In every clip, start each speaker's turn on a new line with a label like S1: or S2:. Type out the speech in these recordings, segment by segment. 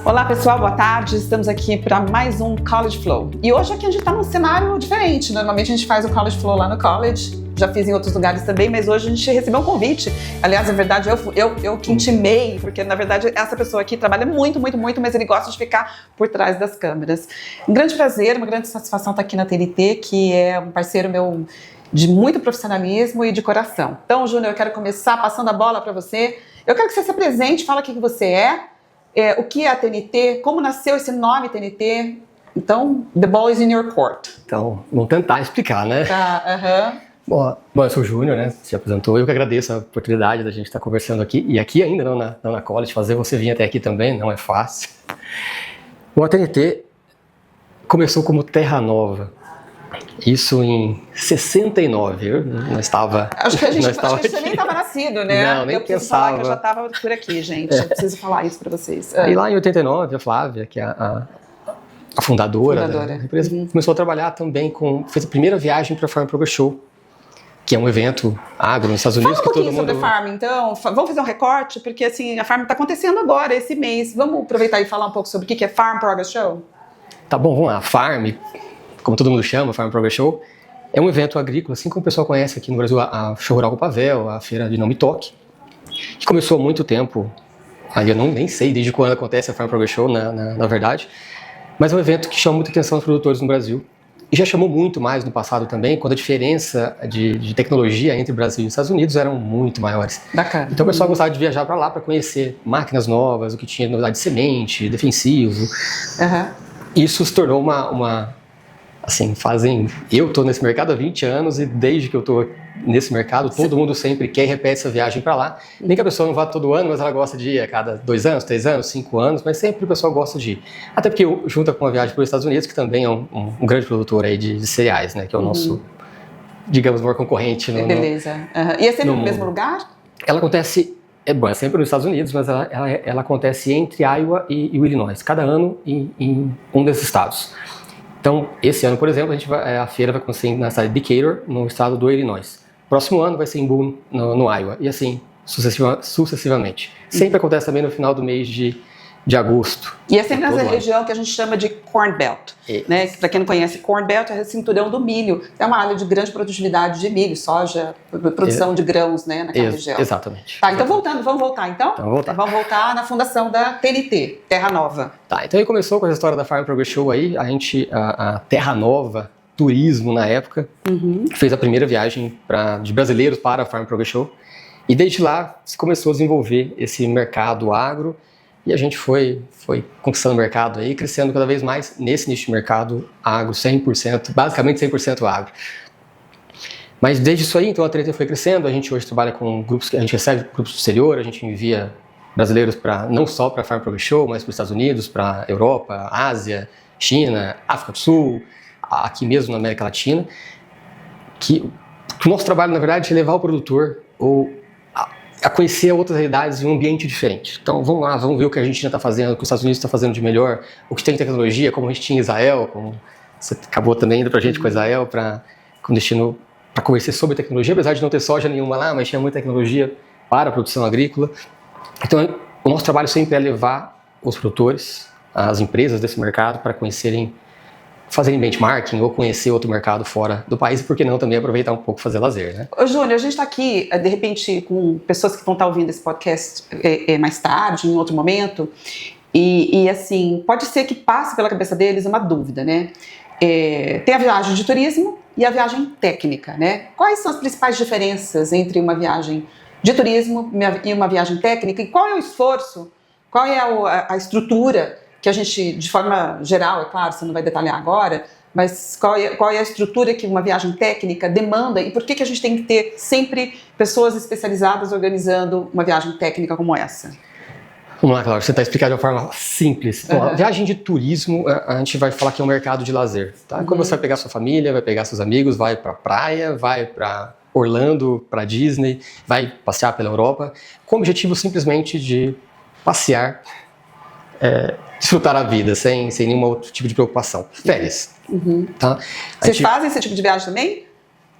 S1: Olá pessoal, boa tarde. Estamos aqui para mais um College Flow. E hoje aqui a gente está num cenário diferente. Normalmente a gente faz o College Flow lá no college. Já fiz em outros lugares também, mas hoje a gente recebeu um convite. Aliás, na verdade, eu que intimei, porque na verdade essa pessoa aqui trabalha muito, mas ele gosta de ficar por trás das câmeras. Um grande prazer, uma grande satisfação estar aqui na TNT, que é um parceiro meu de muito profissionalismo e de coração. Então, Júnior, eu quero começar passando a bola para você. Eu quero que você se apresente, fala o que você é. O que é a TNT, como nasceu esse nome TNT. Então, the ball is in your court.
S2: Então, vamos tentar explicar, né?
S1: Tá,
S2: Bom, eu sou o Júnior, né? Se apresentou. Eu que agradeço a oportunidade da gente estar conversando aqui. E aqui ainda, não na college, fazer você vir até aqui também, não é fácil. Bom, a TNT começou como Terra Nova. Isso em 69, eu não estava.
S1: Acho que você nem estava nascido, né?
S2: Não, nem
S1: eu preciso
S2: pensava.
S1: falar que eu já estava por aqui, gente. Eu preciso falar isso para vocês.
S2: Aí lá em 89, a Flávia, que é a fundadora da empresa, começou a trabalhar também fez a primeira viagem para a Farm Progress Show, que é um evento agro nos Estados Unidos.
S1: Fala um pouquinho sobre a Farm, então. Vamos fazer um recorte, porque assim, a Farm está acontecendo agora, esse mês. Vamos aproveitar e falar um pouco sobre o que é Farm Progress Show?
S2: Tá bom, vamos lá. A Farm, como todo mundo chama, Farm Progress Show, é um evento agrícola, assim como o pessoal conhece aqui no Brasil a Show Rural Copavel, a Feira de Não Me Toque, que começou há muito tempo. Aí eu nem sei desde quando acontece a Farm Progress Show, na verdade, mas é um evento que chama muita atenção dos produtores no Brasil. E já chamou muito mais no passado também, quando a diferença de tecnologia entre Brasil e Estados Unidos eram muito maiores.
S1: Bacana.
S2: Então o pessoal gostava de viajar para lá para conhecer máquinas novas, o que tinha de novidade de semente, defensivo. Isso se tornou assim, eu estou nesse mercado há 20 anos e desde que eu estou nesse mercado, todo mundo sempre quer e repete essa viagem para lá. Nem que a pessoa não vá todo ano, mas ela gosta de ir a cada 2 anos, 3 anos, 5 anos, mas sempre o pessoal gosta de ir. Até porque junta com a viagem para os Estados Unidos, que também é um grande produtor aí de cereais, né? Que é o nosso, digamos, maior concorrente.
S1: Beleza. E é sempre no mesmo lugar?
S2: Ela acontece, é sempre nos Estados Unidos, mas ela acontece entre Iowa e o Illinois, cada ano em um desses estados. Então, esse ano, por exemplo, a feira vai acontecer na cidade de Decatur, no estado do Illinois. Próximo ano vai ser em Boone, no Iowa, e assim sucessivamente. Sempre acontece também no final do mês de agosto.
S1: E é sempre nessa região que a gente chama de Corn Belt, né? Para quem não conhece, Corn Belt é o cinturão do milho. É uma área de grande produtividade de milho, soja, produção de grãos, né, naquela região.
S2: Exatamente.
S1: Tá, então vamos voltar então? Vamos voltar na fundação da TNT, Terra Nova.
S2: Tá, então aí começou com a história da Farm Progress Show aí, a Terra Nova Turismo na época, fez a primeira viagem de brasileiros para a Farm Progress Show, e desde lá se começou a desenvolver esse mercado agro. E a gente foi conquistando o mercado aí, crescendo cada vez mais nesse nicho de mercado agro, 100%, basicamente 100% agro. Mas desde isso aí, então a TNT foi crescendo, a gente hoje trabalha com grupos, a gente recebe grupos do exterior, a gente envia brasileiros não só para a Farm Progress Show, mas para os Estados Unidos, para a Europa, Ásia, China, África do Sul, aqui mesmo na América Latina, que o nosso trabalho, na verdade, é levar o produtor a conhecer outras realidades em um ambiente diferente. Então vamos lá, vamos ver o que a Argentina está fazendo, o que os Estados Unidos está fazendo de melhor, o que tem em tecnologia, como a gente tinha em Israel, como você acabou também indo para a gente com Israel, com destino para conhecer sobre tecnologia, apesar de não ter soja nenhuma lá, mas tinha muita tecnologia para a produção agrícola. Então o nosso trabalho sempre é levar os produtores, as empresas desse mercado para fazerem benchmarking ou conhecer outro mercado fora do país e, por que não, também aproveitar um pouco e fazer lazer, né?
S1: Ô, Júnior, a gente está aqui, de repente, com pessoas que vão estar ouvindo esse podcast mais tarde, em outro momento, e assim, pode ser que passe pela cabeça deles uma dúvida, né? Tem a viagem de turismo e a viagem técnica, né? Quais são as principais diferenças entre uma viagem de turismo e uma viagem técnica? E qual é o esforço, qual é a estrutura que a gente, de forma geral, é claro, você não vai detalhar agora, mas qual é a estrutura que uma viagem técnica demanda e por que a gente tem que ter sempre pessoas especializadas organizando uma viagem técnica como essa?
S2: Vamos lá, Cláudia, você está explicando de uma forma simples. Bom, a viagem de turismo, a gente vai falar que é um mercado de lazer. Tá? Quando você vai pegar sua família, vai pegar seus amigos, vai para a praia, vai para Orlando, para Disney, vai passear pela Europa, com o objetivo simplesmente de passear, desfrutar a vida, sem nenhum outro tipo de preocupação. Férias. Tá?
S1: Vocês fazem esse tipo de viagem também?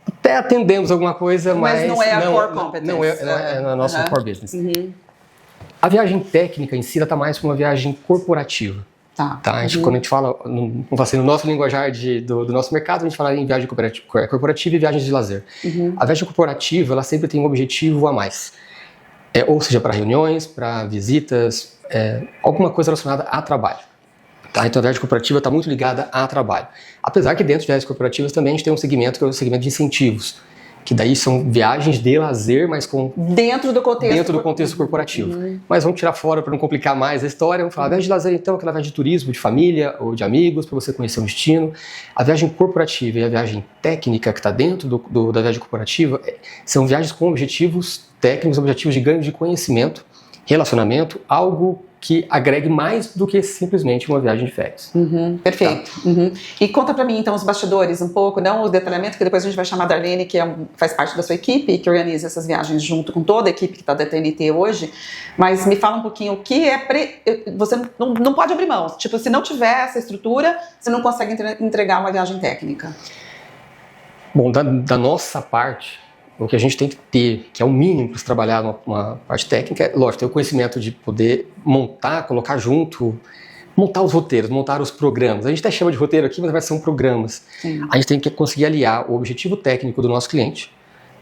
S2: Até atendemos alguma coisa, mas
S1: não é a core competence.
S2: Não é a nossa core business. A viagem técnica em si está mais para uma viagem corporativa.
S1: Tá.
S2: Tá? Quando a gente fala, no nosso linguajar do nosso mercado, a gente fala em viagem corporativa e viagens de lazer. A viagem corporativa, ela sempre tem um objetivo a mais. Ou seja, para reuniões, para visitas, alguma coisa relacionada a trabalho. Tá? Então a viagem corporativa está muito ligada a trabalho. Apesar que dentro de viagens corporativas também a gente tem um segmento que é o segmento de incentivos, que daí são viagens de lazer, mas
S1: dentro do contexto
S2: corporativo. Mas vamos tirar fora para não complicar mais a história. Vamos falar viagem de lazer, então, aquela viagem de turismo, de família ou de amigos, para você conhecer um destino. A viagem corporativa e a viagem técnica que está dentro da viagem corporativa são viagens com objetivos técnicos, objetivos de ganho de conhecimento, relacionamento, algo que agregue mais do que simplesmente uma viagem de férias.
S1: Perfeito. Tá. E conta pra mim, então, os bastidores um pouco, não o detalhamento, que depois a gente vai chamar a Darlene, que faz parte da sua equipe e que organiza essas viagens junto com toda a equipe que está da TNT hoje, mas me fala um pouquinho o que você não pode abrir mão. Tipo, se não tiver essa estrutura, você não consegue entregar uma viagem técnica.
S2: Bom, da nossa parte, o que a gente tem que ter, que é o mínimo para se trabalhar numa parte técnica, é, lógico, ter o conhecimento de poder montar, colocar junto, montar os roteiros, montar os programas. A gente até chama de roteiro aqui, mas vai ser programas. Sim. A gente tem que conseguir aliar o objetivo técnico do nosso cliente,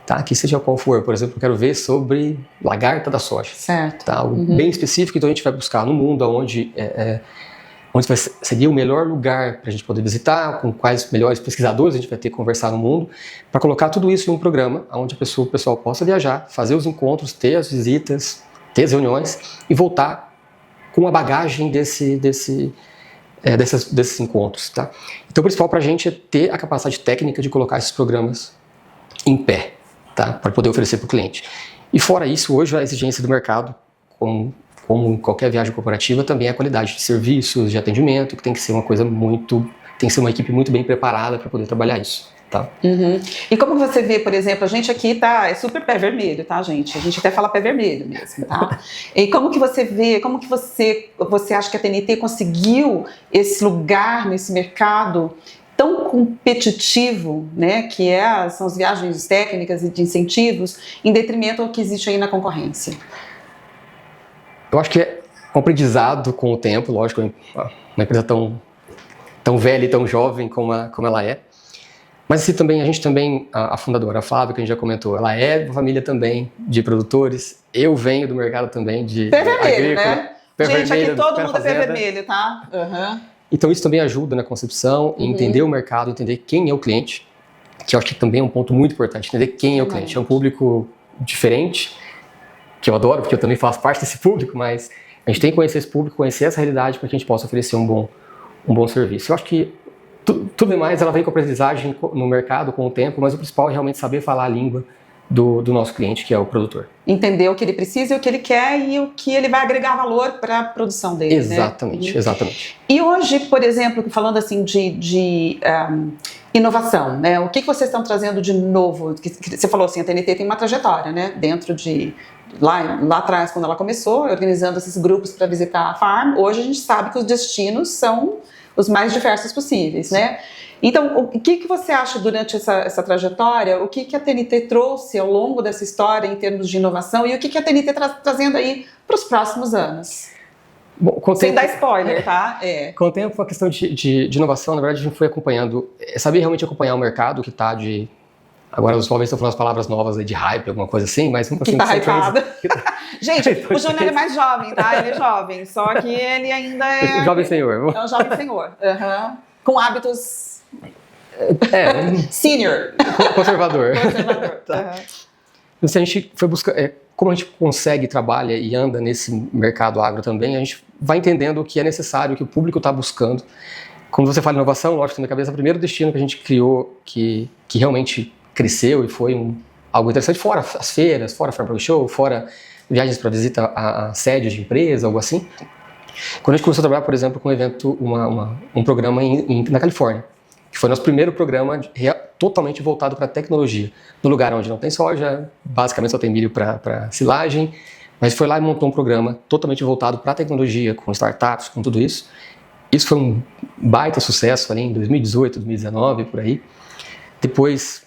S2: tá? Que seja qual for. Por exemplo, eu quero ver sobre lagarta da soja.
S1: Certo.
S2: Tá? Algo bem específico, então a gente vai buscar no mundo onde seria o melhor lugar para a gente poder visitar, com quais melhores pesquisadores a gente vai ter que conversar no mundo, para colocar tudo isso em um programa onde o pessoal possa viajar, fazer os encontros, ter as visitas, ter as reuniões e voltar com a bagagem desses encontros. Tá? Então o principal para a gente é ter a capacidade técnica de colocar esses programas em pé, tá? Para poder oferecer para o cliente. E fora isso, hoje a exigência do mercado, como em qualquer viagem corporativa, também é a qualidade de serviços, de atendimento, que tem que ser tem que ser uma equipe muito bem preparada para poder trabalhar isso, tá?
S1: E como você vê, por exemplo, a gente aqui é super pé vermelho, tá, gente? A gente até fala pé vermelho mesmo, tá? E como que você vê, como que você acha que a TNT conseguiu esse lugar nesse mercado tão competitivo, né, que são as viagens técnicas e de incentivos, em detrimento ao que existe aí na concorrência?
S2: Eu acho que é um aprendizado com o tempo, lógico, uma empresa tão velha e tão jovem como ela é. Mas assim, também, a fundadora, a Flávia, que a gente já comentou, ela é uma família também de produtores. Eu venho do mercado também de
S1: pé vermelho,
S2: agrícola,
S1: né? Gente, aqui todo mundo é pé vermelho, tá?
S2: Então isso também ajuda na concepção, entender o mercado, entender quem é o cliente, que eu acho que também é um ponto muito importante, entender quem é o cliente. É um público diferente, que eu adoro, porque eu também faço parte desse público, mas a gente tem que conhecer esse público, conhecer essa realidade para que a gente possa oferecer um bom serviço. Eu acho que tudo demais ela vem com a aprendizagem no mercado, com o tempo, mas o principal é realmente saber falar a língua do nosso cliente, que é o produtor.
S1: Entender o que ele precisa e o que ele quer e o que ele vai agregar valor para a produção dele.
S2: Exatamente, né? Exatamente.
S1: E hoje, por exemplo, falando assim de inovação, né? O que vocês estão trazendo de novo? Você falou assim, a TNT tem uma trajetória, né? Dentro de... Lá atrás, quando ela começou, organizando esses grupos para visitar a farm, hoje a gente sabe que os destinos são os mais diversos possíveis, né? Então, o que você acha durante essa trajetória? O que a TNT trouxe ao longo dessa história em termos de inovação e o que a TNT está trazendo aí para os próximos anos?
S2: Bom,
S1: sem dar spoiler, tá?
S2: Com o tempo, a questão de inovação, na verdade, a gente foi acompanhando, saber realmente acompanhar o mercado que está de... Agora os jovens estão falando as palavras novas aí de hype, alguma coisa assim, mas...
S1: Que tá hypado. Gente, o Júnior é mais jovem, tá? Ele é jovem, só que ele ainda é...
S2: Jovem senhor.
S1: É um jovem senhor. Com hábitos... Senior.
S2: Conservador.
S1: Tá.
S2: Então, se a gente foi buscar... como a gente consegue, trabalha e anda nesse mercado agro também, a gente vai entendendo o que é necessário, o que o público está buscando. Quando você fala inovação, lógico, na minha cabeça, o primeiro destino que a gente criou, que realmente cresceu e foi algo interessante, fora as feiras, fora a Farm Progress Show, fora viagens para visita a sede de empresa, algo assim. Quando a gente começou a trabalhar, por exemplo, com um evento, um programa na Califórnia, que foi nosso primeiro programa totalmente voltado para tecnologia, no lugar onde não tem soja, basicamente só tem milho para silagem, mas foi lá e montou um programa totalmente voltado para a tecnologia, com startups, com tudo isso. Isso foi um baita sucesso ali em 2018, 2019, por aí. Depois,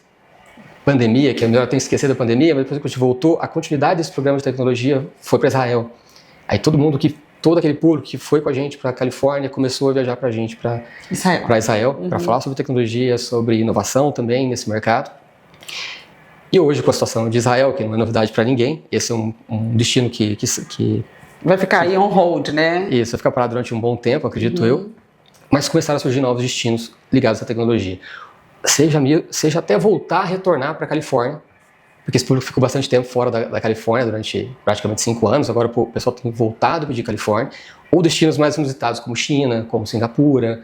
S2: pandemia, que é melhor eu tenho que esquecer da pandemia, mas depois que a gente voltou, a continuidade desse programa de tecnologia foi para Israel. Aí todo aquele público que foi com a gente para a Califórnia começou a viajar para a gente para Israel, para falar sobre tecnologia, sobre inovação também nesse mercado. E hoje, com a situação de Israel, que não é novidade para ninguém, esse é um destino que
S1: vai ficar aí on hold, né?
S2: Isso, vai ficar parado durante um bom tempo, acredito eu. Mas começaram a surgir novos destinos ligados à tecnologia. Seja até voltar a retornar para a Califórnia, porque esse público ficou bastante tempo fora da Califórnia, durante praticamente 5 anos, agora o pessoal tem voltado a pedir Califórnia, ou destinos mais inusitados como China, como Singapura.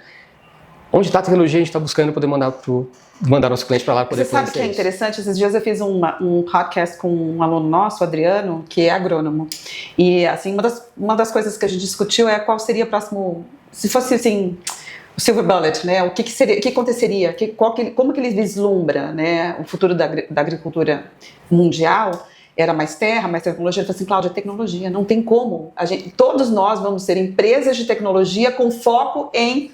S2: Onde está a tecnologia, a gente está buscando poder mandar nosso cliente para lá poder
S1: conhecer. Você sabe que é interessante? Esses dias eu fiz um podcast com um aluno nosso, o Adriano, que é agrônomo. E assim, uma das coisas que a gente discutiu é qual seria o próximo, se fosse assim, o silver bullet, né? O que seria, o que aconteceria? Como que ele vislumbra, né, o futuro da agricultura mundial? Era mais terra, mais tecnologia. Ele falou assim, Cláudia, tecnologia, não tem como. Todos nós vamos ser empresas de tecnologia com foco em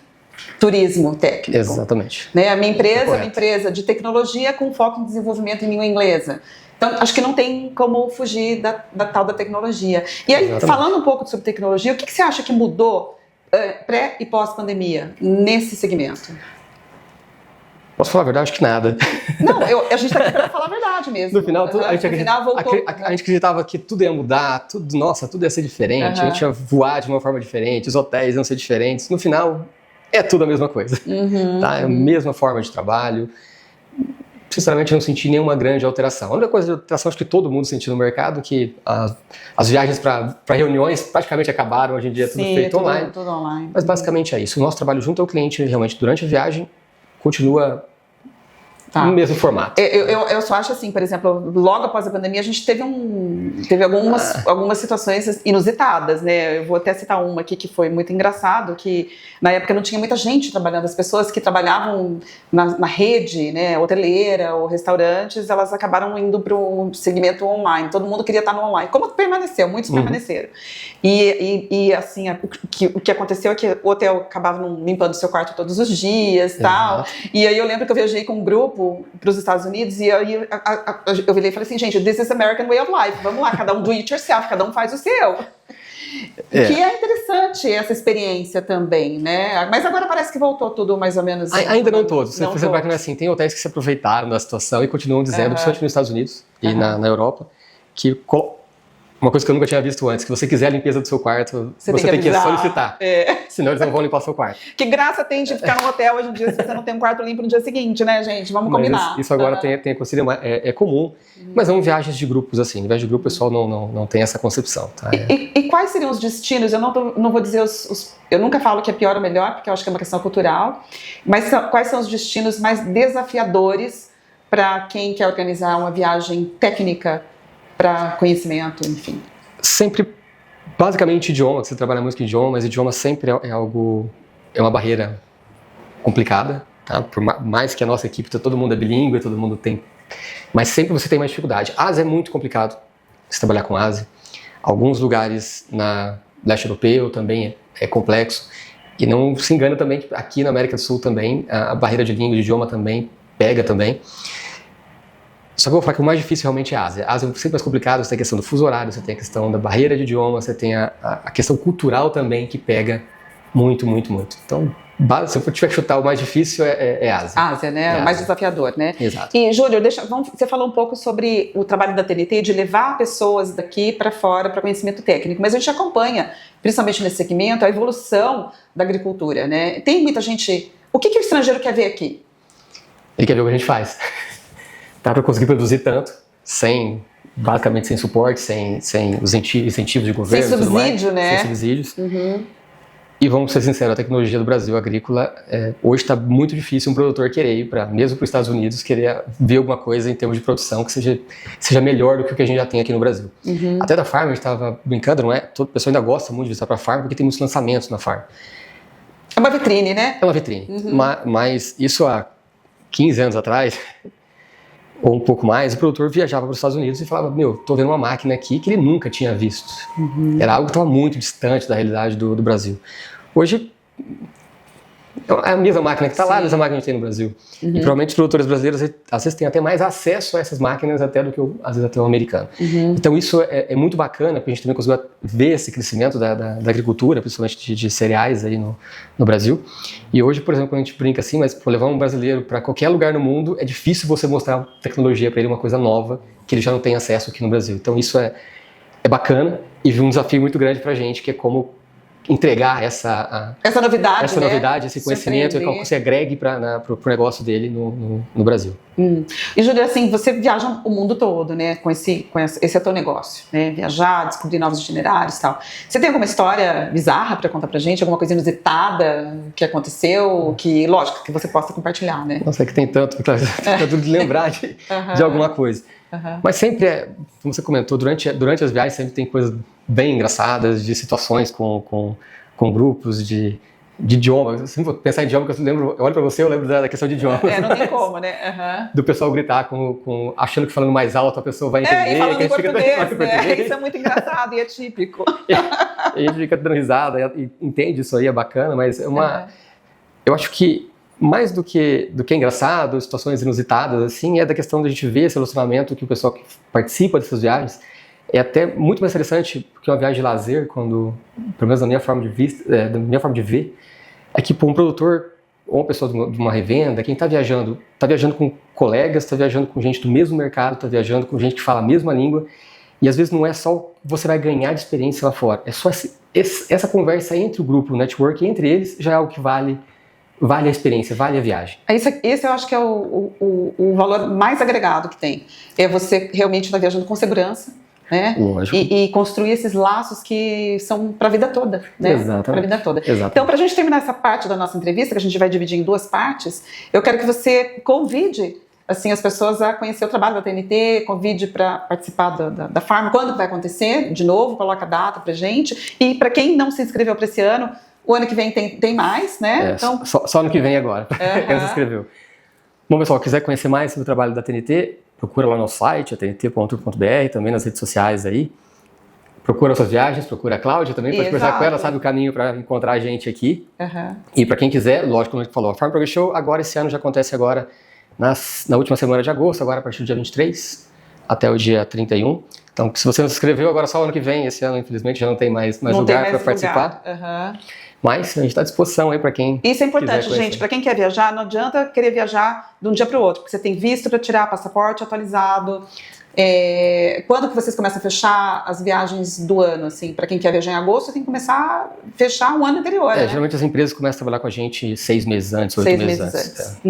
S1: turismo técnico.
S2: Exatamente.
S1: Né? A minha empresa é uma empresa de tecnologia com foco em desenvolvimento em língua inglesa. Então, acho que não tem como fugir da tal da tecnologia. E aí, falando um pouco sobre tecnologia, o que você acha que mudou pré e pós-pandemia nesse segmento?
S2: Posso falar a verdade? Acho que nada.
S1: Não, a gente está aqui para falar a verdade mesmo.
S2: No final, a gente acreditava que tudo ia mudar, tudo ia ser diferente, a gente ia voar de uma forma diferente, os hotéis iam ser diferentes. No final, é tudo a mesma coisa. Tá? É a mesma forma de trabalho. Sinceramente, eu não senti nenhuma grande alteração. A única coisa de alteração, acho que todo mundo sentiu no mercado, que as viagens para reuniões praticamente acabaram. Hoje em dia é tudo feito online.
S1: Tudo online.
S2: Mas basicamente é isso. O nosso trabalho junto ao cliente, realmente, durante a viagem, continua no mesmo formato.
S1: Eu só acho assim, por exemplo, logo após a pandemia, a gente teve algumas situações inusitadas, né? Eu vou até citar uma aqui que foi muito engraçado, que na época não tinha muita gente trabalhando. As pessoas que trabalhavam na rede, né, hoteleira ou restaurantes, elas acabaram indo para um segmento online. Todo mundo queria estar no online. Como permaneceu? Muitos permaneceram. E assim, o que aconteceu é que o hotel acabava limpando o seu quarto todos os dias, tal. E aí eu lembro que eu viajei com um grupo para os Estados Unidos e aí eu virei e falei assim, gente, this is American way of life, vamos lá, cada um do it yourself, cada um faz o seu. Que é interessante essa experiência também, né? Mas agora parece que voltou tudo mais ou menos.
S2: Ainda não todos. Você percebe que não é assim, tem hotéis que se aproveitaram da situação e continuam dizendo, principalmente nos Estados Unidos e na Europa, que uma coisa que eu nunca tinha visto antes, que você quiser a limpeza do seu quarto, você tem que solicitar. Senão eles não vão limpar o seu quarto.
S1: Que graça tem de ficar no hotel hoje em dia se você não tem um quarto limpo no dia seguinte, né, gente? Vamos combinar.
S2: Isso agora tem acontecido, é comum, mas são viagens de grupos assim. Em viagem de grupo o pessoal não tem essa concepção. Tá?
S1: E quais seriam os destinos? Eu não vou dizer eu nunca falo que é pior ou melhor, porque eu acho que é uma questão cultural, mas quais são os destinos mais desafiadores para quem quer organizar uma viagem técnica para conhecimento, enfim?
S2: Sempre, basicamente, idioma, que você trabalha muito com idiomas, idioma sempre é uma barreira complicada, tá? Por mais que a nossa equipe, todo mundo é bilíngue, todo mundo tem, mas sempre você tem mais dificuldade. Ásia é muito complicado, você trabalhar com Ásia. Alguns lugares na leste europeu também é complexo, e não se engana também que aqui na América do Sul também, a barreira de língua e de idioma também pega também. Só que eu vou falar que o mais difícil realmente é a Ásia. A Ásia é sempre mais complicado, você tem a questão do fuso horário, você tem a questão da barreira de idioma, você tem a questão cultural também que pega muito, muito, muito. Então, se eu tiver que chutar, o mais difícil é a Ásia.
S1: Ásia, né? O mais desafiador, né?
S2: Exato.
S1: E, Júlio, você falou um pouco sobre o trabalho da TNT de levar pessoas daqui para fora para conhecimento técnico, mas a gente acompanha, principalmente nesse segmento, a evolução da agricultura, né? Tem muita gente... O que o estrangeiro quer ver aqui?
S2: Ele quer ver o que a gente faz. Para conseguir produzir tanto, basicamente sem suporte, sem os incentivos de governo.
S1: Sem subsídio,
S2: tudo mais,
S1: né?
S2: Sem subsídios. E vamos ser sinceros, a tecnologia do Brasil agrícola, hoje está muito difícil um produtor querer ir, mesmo para os Estados Unidos, querer ver alguma coisa em termos de produção que seja melhor do que o que a gente já tem aqui no Brasil. Até da Farm, a gente estava brincando, não é? Todo pessoa ainda gosta muito de visitar para a Farm, porque tem muitos lançamentos na Farm.
S1: É uma vitrine, né?
S2: É uma vitrine. Mas isso há 15 anos atrás... ou um pouco mais, o produtor viajava para os Estados Unidos e falava, tô vendo uma máquina aqui que ele nunca tinha visto. Era algo que estava muito distante da realidade do Brasil. Hoje, É a mesma máquina que está lá, a mesma máquina que a gente tem no Brasil. E provavelmente os produtores brasileiros, às vezes, têm até mais acesso a essas máquinas até do que, às vezes, até o americano. Então, isso é muito bacana, porque a gente também conseguiu ver esse crescimento da agricultura, principalmente de cereais aí no Brasil. E hoje, por exemplo, quando a gente brinca assim, mas levar um brasileiro para qualquer lugar no mundo, é difícil você mostrar tecnologia para ele, uma coisa nova, que ele já não tem acesso aqui no Brasil. Então, isso é bacana e um desafio muito grande para a gente, que é como entregar essa novidade, esse conhecimento, que você agregue para o negócio dele no Brasil.
S1: E, Júlio, assim, você viaja o mundo todo, né, com esse é teu negócio, né, viajar, descobrir novos itinerários e tal. Você tem alguma história bizarra para contar pra gente, alguma coisa inusitada que aconteceu, que, lógico, que você possa compartilhar, né?
S2: Nossa, é que tem tanto, fica tudo de lembrar de alguma coisa. Mas sempre, como você comentou, durante as viagens sempre tem coisas bem engraçadas, de situações com grupos, de idioma. Se eu pensar em idioma, eu olho pra você, eu lembro da questão de idioma.
S1: Não tem como, né?
S2: Do pessoal gritar, achando que falando mais alto a pessoa vai entender.
S1: E falando em português, isso é muito engraçado e é típico.
S2: E a gente fica dando risada e entende isso aí, é bacana, mas eu acho que mais do que é engraçado, situações inusitadas, assim, é da questão de a gente ver esse relacionamento que o pessoal que participa dessas viagens é até muito mais interessante, porque uma viagem de lazer, quando, pelo menos na minha forma de ver, é que um produtor ou uma pessoa de uma revenda, quem está viajando com colegas, está viajando com gente do mesmo mercado, está viajando com gente que fala a mesma língua, e às vezes não é só você vai ganhar de experiência lá fora, é só essa conversa entre o grupo, o network, entre eles, já é algo que vale a experiência, vale a viagem.
S1: Esse eu acho que é o valor mais agregado que tem. É você realmente estar viajando com segurança, né?
S2: Lógico.
S1: E construir esses laços que são para a vida toda, né?
S2: Exatamente.
S1: Para a vida toda.
S2: Exatamente.
S1: Então, para a gente terminar essa parte da nossa entrevista, que a gente vai dividir em 2 partes, eu quero que você convide assim, as pessoas a conhecer o trabalho da TNT, convide para participar da Farm, quando vai acontecer, de novo, coloca a data para gente. E para quem não se inscreveu para esse ano, o ano que vem tem mais, né?
S2: Então, só ano que vem agora, quem se inscreveu. Bom, pessoal, quiser conhecer mais sobre o trabalho da TNT, procura lá no site, tnt.org.br, também nas redes sociais aí. Procura suas viagens, procura a Cláudia também, pode conversar com ela, sabe o caminho para encontrar a gente aqui. E para quem quiser, lógico, como a gente falou, a Farm Progress Show agora, esse ano já acontece agora na última semana de agosto, agora a partir do dia 23 até o dia 31. Então, se você não se inscreveu, agora só o ano que vem, esse ano, infelizmente, já não tem mais lugar para participar. Mas a gente está à disposição aí para quem
S1: Isso é importante, gente. Para quem quer viajar, não adianta querer viajar de um dia para o outro, porque você tem visto para tirar passaporte atualizado. Quando que vocês começam a fechar as viagens do ano, assim? Para quem quer viajar em agosto, você tem que começar a fechar um ano anterior, né?
S2: Geralmente as empresas começam a trabalhar com a gente 6 meses antes, 8 meses antes.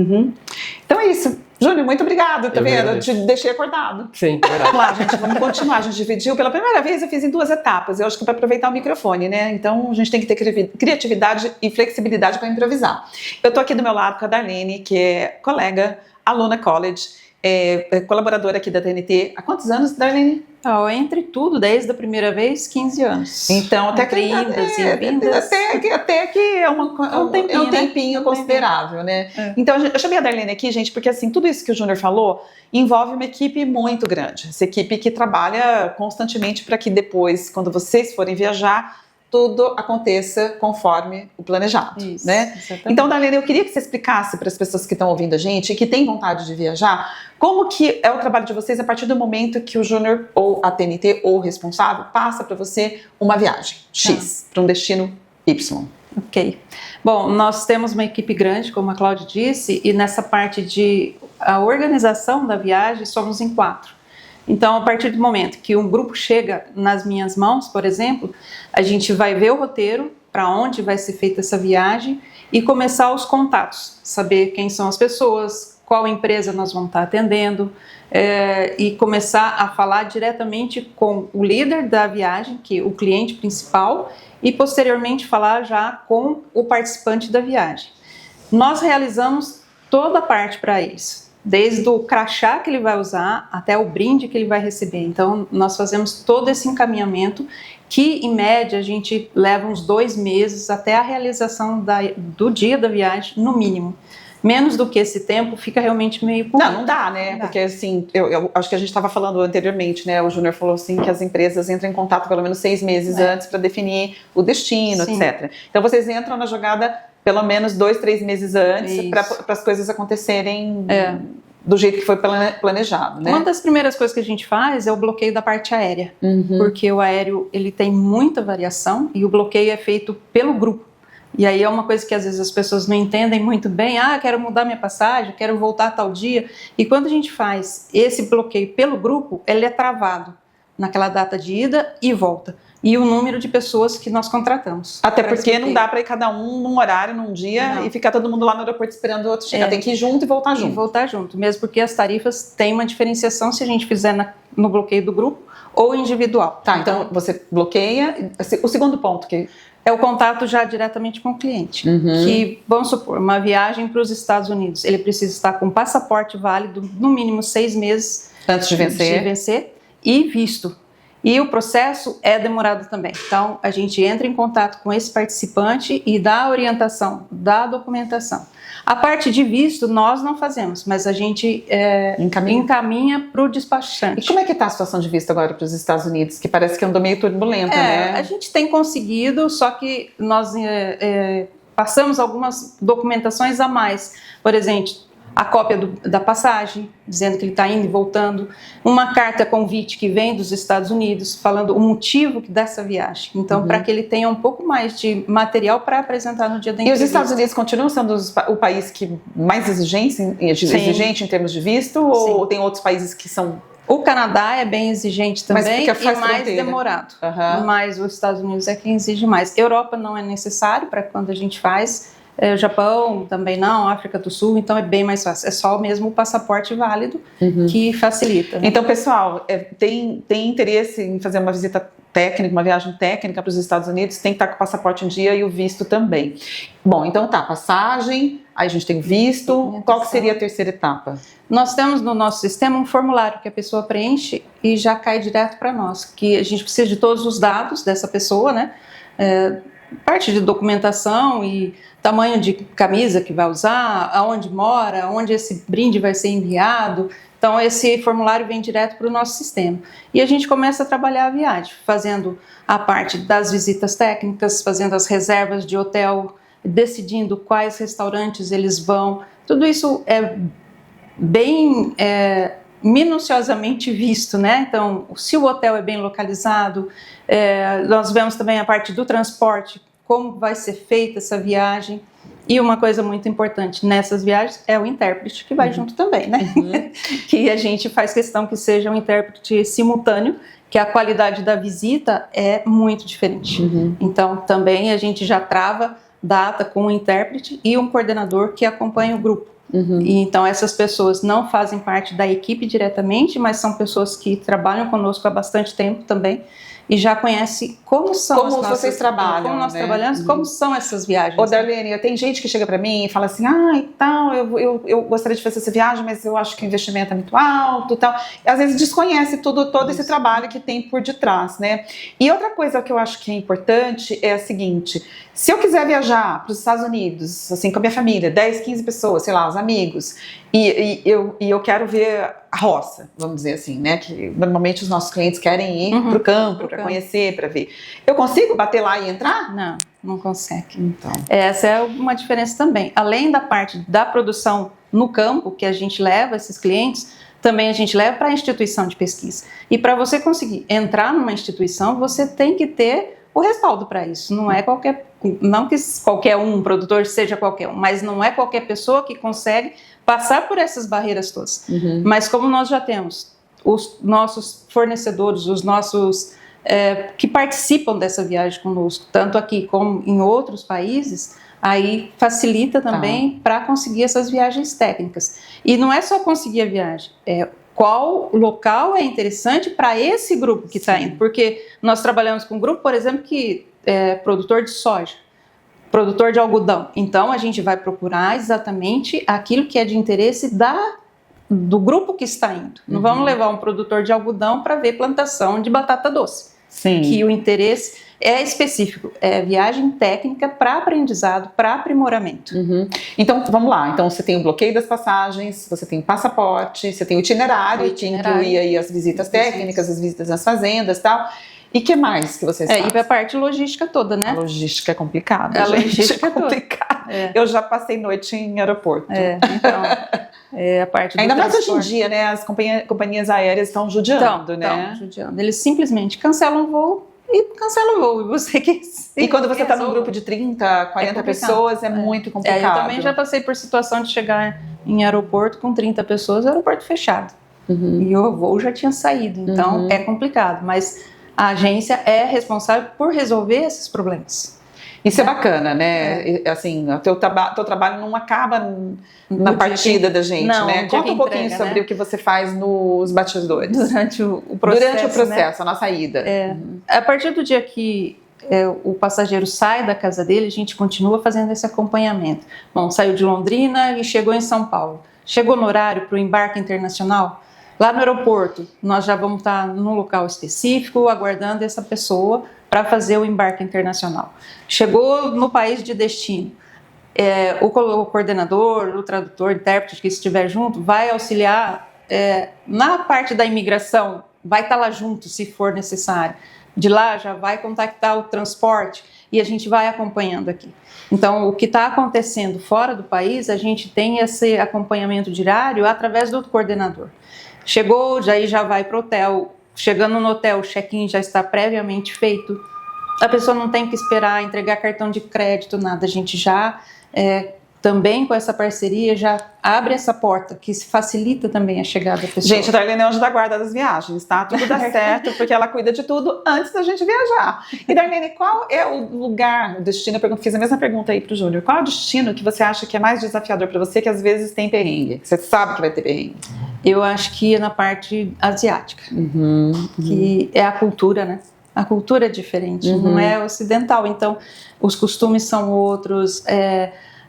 S1: Então é isso. Júnior, muito obrigada, tá vendo? Eu te deixei acordado.
S2: Sim, verdade.
S1: Vamos lá, gente, vamos continuar. A gente dividiu. Pela primeira vez eu fiz em 2 etapas. Eu acho que para aproveitar o microfone, né? Então a gente tem que ter criatividade e flexibilidade para improvisar. Eu tô aqui do meu lado com a Darlene, que é colega, aluna college, colaboradora aqui da TNT. Há quantos anos, Darlene?
S3: Entre tudo, desde a primeira vez, 15 anos.
S1: Então, até que é um tempinho considerável, né? Então, eu chamei a Darlene aqui, gente, porque assim, tudo isso que o Júnior falou envolve uma equipe muito grande. Essa equipe que trabalha constantemente para que depois, quando vocês forem viajar, tudo aconteça conforme o planejado,
S3: isso,
S1: né?
S3: Exatamente.
S1: Então, Darlene, eu queria que você explicasse para as pessoas que estão ouvindo a gente e que têm vontade de viajar, como que é o trabalho de vocês a partir do momento que o Júnior ou a TNT ou o responsável passa para você uma viagem X para um destino Y.
S3: Ok. Bom, nós temos uma equipe grande, como a Cláudia disse, e nessa parte de a organização da viagem somos em 4. Então, a partir do momento que um grupo chega nas minhas mãos, por exemplo, a gente vai ver o roteiro, para onde vai ser feita essa viagem e começar os contatos, saber quem são as pessoas, qual empresa nós vamos estar atendendo e começar a falar diretamente com o líder da viagem, que é o cliente principal, e posteriormente falar já com o participante da viagem. Nós realizamos toda a parte para isso. Desde o crachá que ele vai usar até o brinde que ele vai receber. Então, nós fazemos todo esse encaminhamento que, em média, a gente leva uns 2 meses até a realização do dia da viagem, no mínimo. Menos do que esse tempo fica realmente meio...
S1: Não dá, né? Porque assim, eu acho que a gente estava falando anteriormente, né? O Júnior falou assim que as empresas entram em contato pelo menos 6 meses antes para definir o destino, etc. Então, vocês entram na jogada pelo menos 2, 3 meses antes para as coisas acontecerem do jeito que foi planejado, né?
S3: Uma das primeiras coisas que a gente faz é o bloqueio da parte aérea, porque o aéreo ele tem muita variação e o bloqueio é feito pelo grupo. E aí é uma coisa que às vezes as pessoas não entendem muito bem, quero mudar minha passagem, quero voltar tal dia. E quando a gente faz esse bloqueio pelo grupo, ele é travado naquela data de ida e volta. E o número de pessoas que nós contratamos.
S1: Até porque não dá para ir cada um num horário, num dia, e ficar todo mundo lá no aeroporto esperando o outro chegar. Tem que ir junto e voltar junto.
S3: E voltar junto, mesmo porque as tarifas têm uma diferenciação se a gente fizer no bloqueio do grupo ou individual.
S1: Tá, então você bloqueia. O segundo ponto que...
S3: É o contato já diretamente com o cliente. Que, vamos supor, uma viagem para os Estados Unidos, ele precisa estar com passaporte válido, no mínimo 6 meses
S1: antes de vencer
S3: e visto. E o processo é demorado também. Então, a gente entra em contato com esse participante e dá a orientação, dá a documentação. A parte de visto, nós não fazemos, mas a gente encaminha para o despachante.
S1: E como é que está a situação de visto agora para os Estados Unidos? Que parece que andou meio turbulenta, né?
S3: A gente tem conseguido, só que nós passamos algumas documentações a mais. Por exemplo, a cópia da passagem, dizendo que ele está indo e voltando, uma carta convite que vem dos Estados Unidos, falando o motivo dessa viagem. Então, para que ele tenha um pouco mais de material para apresentar no dia da entrevista.
S1: E os Estados Unidos continuam sendo o país que mais exigente em termos de visto? Ou tem outros países que são...
S3: O Canadá é bem exigente também e mais demorado. Mas os Estados Unidos é quem exige mais. Europa não é necessário para quando a gente faz... O Japão também não, África do Sul, então é bem mais fácil. É só mesmo o passaporte válido que facilita. Né?
S1: Então, pessoal, tem interesse em fazer uma visita técnica, uma viagem técnica para os Estados Unidos, tem que estar com o passaporte em dia e o visto também. Bom, então passagem, aí a gente tem o visto. Qual que seria a terceira etapa?
S3: Nós temos no nosso sistema um formulário que a pessoa preenche e já cai direto para nós, que a gente precisa de todos os dados dessa pessoa, né? Parte de documentação e tamanho de camisa que vai usar, aonde mora, onde esse brinde vai ser enviado. Então, esse formulário vem direto para o nosso sistema. E a gente começa a trabalhar a viagem, fazendo a parte das visitas técnicas, fazendo as reservas de hotel, decidindo quais restaurantes eles vão. Tudo isso é bem... minuciosamente visto, né? Então, se o hotel é bem localizado, nós vemos também a parte do transporte, como vai ser feita essa viagem. E uma coisa muito importante nessas viagens é o intérprete que vai junto também, né? Que a gente faz questão que seja um intérprete simultâneo, que a qualidade da visita é muito diferente. Então, também a gente já trava data com um intérprete e um coordenador que acompanha o grupo. E então essas pessoas não fazem parte da equipe diretamente, mas são pessoas que trabalham conosco há bastante tempo também e já conhecem como são
S1: como as vocês trabalham,
S3: como nós trabalhamos, como são essas viagens.
S1: Ô Darlene, tem gente que chega para mim e fala assim, então eu gostaria de fazer essa viagem, mas eu acho que o investimento é muito alto, tal. E às vezes desconhece todo esse trabalho que tem por detrás, né? E outra coisa que eu acho que é importante é a seguinte: se eu quiser viajar para os Estados Unidos, assim, com a minha família, 10, 15 pessoas, sei lá, os amigos, e eu quero ver a roça, vamos dizer assim, né? Que normalmente os nossos clientes querem ir para o campo, para conhecer, para ver. Eu consigo bater lá e entrar?
S3: Não, não consegue.
S1: Então.
S3: Essa é uma diferença também. Além da parte da produção no campo, que a gente leva esses clientes, também a gente leva para a instituição de pesquisa. E para você conseguir entrar numa instituição, você tem que ter o respaldo para isso. Não é não que qualquer um produtor seja qualquer um, mas não é qualquer pessoa que consegue passar por essas barreiras todas. Mas como nós já temos os nossos fornecedores, os nossos que participam dessa viagem conosco, tanto aqui como em outros países, aí facilita também para conseguir essas viagens técnicas. E não é só conseguir a viagem, qual local é interessante para esse grupo que está indo. Porque nós trabalhamos com um grupo, por exemplo, que é produtor de soja, produtor de algodão. Então, a gente vai procurar exatamente aquilo que é de interesse do grupo que está indo. Não vamos levar um produtor de algodão para ver plantação de batata doce.
S1: Sim.
S3: Que o interesse é específico, é viagem técnica para aprendizado, para aprimoramento.
S1: Então, vamos lá. Então, você tem o bloqueio das passagens, você tem o passaporte, você tem o itinerário. Que inclui aí as visitas técnicas, as visitas nas fazendas e tal. E o que mais que vocês fazem?
S3: E a parte logística toda, né?
S1: A logística é complicada.
S3: A logística é
S1: complicada. eu já passei noite em aeroporto.
S3: Então, a parte do
S1: ainda mais
S3: transporte.
S1: hoje em dia, né? As companhias aéreas estão judiando, né?
S3: Estão judiando. Eles simplesmente cancelam o voo e você que...
S1: E quando você está num grupo de 30, 40 pessoas, é muito complicado.
S3: Eu também já passei por situação de chegar em aeroporto com 30 pessoas, aeroporto fechado. E o voo já tinha saído, então é complicado. Mas a agência é responsável por resolver esses problemas.
S1: Isso é bacana, né? Assim, o teu trabalho não acaba na partida da gente, né? Conta um pouquinho sobre o que você faz nos bastidores.
S3: Durante o processo,
S1: né? A nossa ida.
S3: A partir do dia que o passageiro sai da casa dele, a gente continua fazendo esse acompanhamento. Bom, saiu de Londrina e chegou em São Paulo. Chegou no horário para o embarque internacional? Lá no aeroporto, nós já vamos estar num local específico, aguardando essa pessoa para fazer o embarque internacional. Chegou no país de destino, o coordenador, o tradutor, o intérprete que estiver junto, vai auxiliar na parte da imigração, vai estar lá junto se for necessário. De lá já vai contactar o transporte e a gente vai acompanhando aqui. Então, o que está acontecendo fora do país, a gente tem esse acompanhamento diário através do coordenador. Chegou, já vai para o hotel. Chegando no hotel, o check-in já está previamente feito. A pessoa não tem que esperar entregar cartão de crédito, nada. A gente já, também com essa parceria, já abre essa porta, que facilita também a chegada da pessoa.
S1: Gente, a Darlene é anjo da guarda das viagens, tá? Tudo dá certo, porque ela cuida de tudo antes da gente viajar. E Darlene, qual é o lugar, o destino? Fiz a mesma pergunta aí pro Júnior. Qual é o destino que você acha que é mais desafiador para você, que às vezes tem perrengue? Que você sabe que vai ter perrengue?
S3: Eu acho que é na parte asiática, que é a cultura, né? A cultura é diferente, não é ocidental, então os costumes são outros,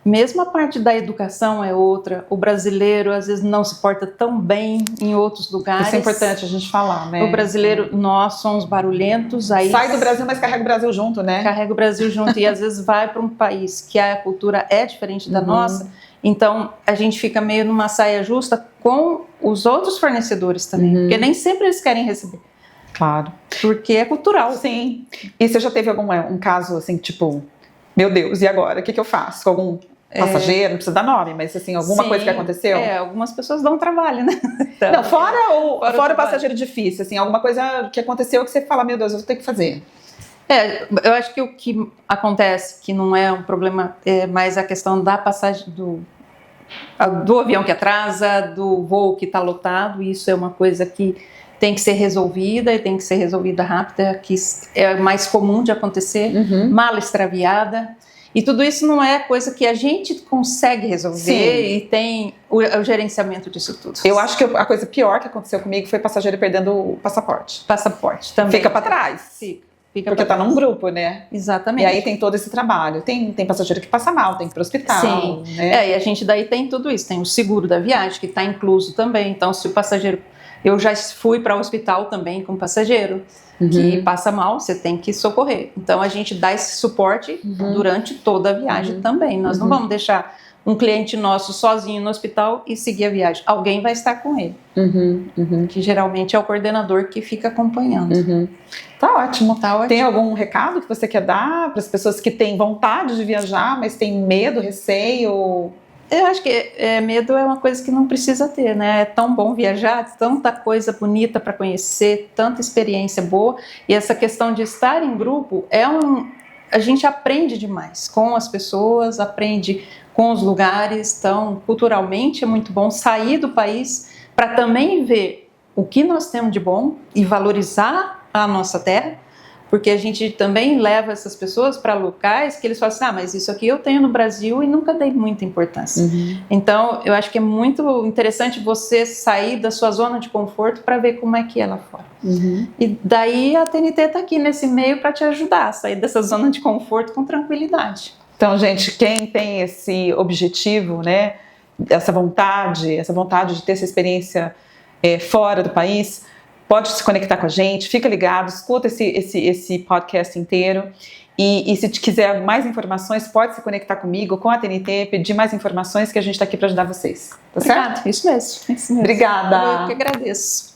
S3: mesmo a parte da educação é outra. O brasileiro às vezes não se porta tão bem em outros lugares.
S1: Isso é importante a gente falar, né?
S3: O brasileiro, nós somos barulhentos. Aí
S1: sai do Brasil, mas carrega o Brasil junto, né?
S3: Carrega o Brasil junto e às vezes vai para um país que a cultura é diferente da nossa. Então, a gente fica meio numa saia justa com os outros fornecedores também, porque nem sempre eles querem receber.
S1: Claro.
S3: Porque é cultural.
S1: Sim. E você já teve um caso, assim, tipo, meu Deus, e agora? O que eu faço? Com algum passageiro? Não precisa dar nome, mas, assim, alguma coisa que aconteceu?
S3: Algumas pessoas dão trabalho, né? Então,
S1: não, fora o passageiro difícil, assim, alguma coisa que aconteceu que você fala, meu Deus, eu vou ter que fazer.
S3: Eu acho que o que acontece, que não é um problema, é mais a questão da passagem do avião que atrasa, do voo que está lotado. Isso é uma coisa que tem que ser resolvida e tem que ser resolvida rápida, que é mais comum de acontecer, mala extraviada. E tudo isso não é coisa que a gente consegue resolver e tem o gerenciamento disso tudo. Eu acho que a coisa pior que aconteceu comigo foi passageiro perdendo o passaporte. Passaporte também. Fica para trás. Porque tá num grupo, né? Exatamente. E aí tem todo esse trabalho. Tem passageiro que passa mal, tem que ir pro hospital. Sim. Né? E a gente daí tem tudo isso. Tem o seguro da viagem, que está incluso também. Então, se o passageiro... Eu já fui para o hospital também com passageiro que passa mal, você tem que socorrer. Então, a gente dá esse suporte durante toda a viagem também. Nós não vamos deixar um cliente nosso sozinho no hospital e seguir a viagem. Alguém vai estar com ele. Que geralmente é o coordenador que fica acompanhando. Tá ótimo. Tem algum recado que você quer dar para as pessoas que têm vontade de viajar, mas têm medo, receio? Eu acho que medo é uma coisa que não precisa ter, né? É tão bom viajar, tanta coisa bonita para conhecer, tanta experiência boa. E essa questão de estar em grupo a gente aprende demais com as pessoas, aprende com os lugares. Então, culturalmente é muito bom sair do país para também ver o que nós temos de bom e valorizar a nossa terra. Porque a gente também leva essas pessoas para locais que eles falam assim, mas isso aqui eu tenho no Brasil e nunca dei muita importância. Então, eu acho que é muito interessante você sair da sua zona de conforto para ver como é que é lá fora. E daí a TNT está aqui nesse meio para te ajudar a sair dessa zona de conforto com tranquilidade. Então, gente, quem tem esse objetivo, né, essa vontade de ter essa experiência fora do país, pode se conectar com a gente, fica ligado, escuta esse podcast inteiro e se quiser mais informações, pode se conectar comigo, com a TNT, pedir mais informações que a gente está aqui para ajudar vocês. Tá certo? Isso mesmo. Obrigada. Eu que agradeço.